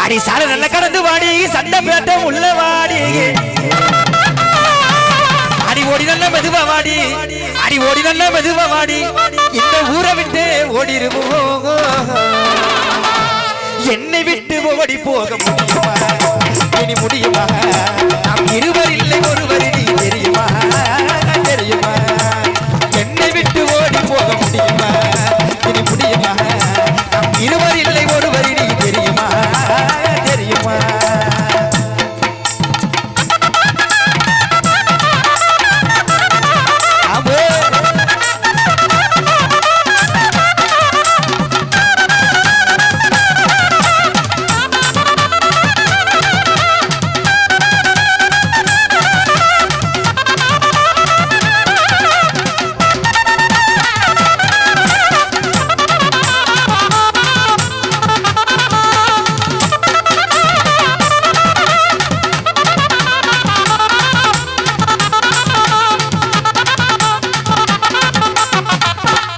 அடி சாலை நல்ல கடந்து வாடி சண்டை பேட்டம் உள்ள வாடி அடி ஓடி நல்ல மெதுவா வாடி அடி ஓடி நல்ல மெதுவா வாடி இந்த ஊரை விட்டு ஓடிடுவோம் என்னை விட்டு ஓடி போக முடியுமா இனி முடியுமா நாம் இருவர் இல்லை ஒருவர் நீ தெரியுமா தெரியுமா என்னை விட்டு ஓடி போக முடியுமா இனி முடியுமா நாம் இருவர் இல்லை ஒருவர் நீ தெரியுமா தெரியுமா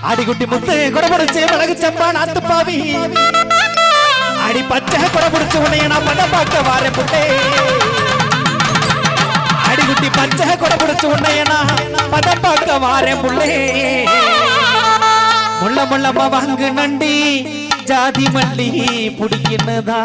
அடிக்குட்டி முத்து கொடபுடிச்சு மிளகு சம்பா நாத்து பாவி அடி பச்சை கொடபுடிச்சு உன்னைய நான் படம் பார்க்க வாரேன் புட்டே அடிக்குட்டி பச்சை கொடபுடிச்சு உன்னைய நான் படம் பார்க்க வாரேன் புள்ளே முள்ள முள்ளமா வாங்கு நண்டி ஜாதி மல்லி புடிக்கினதா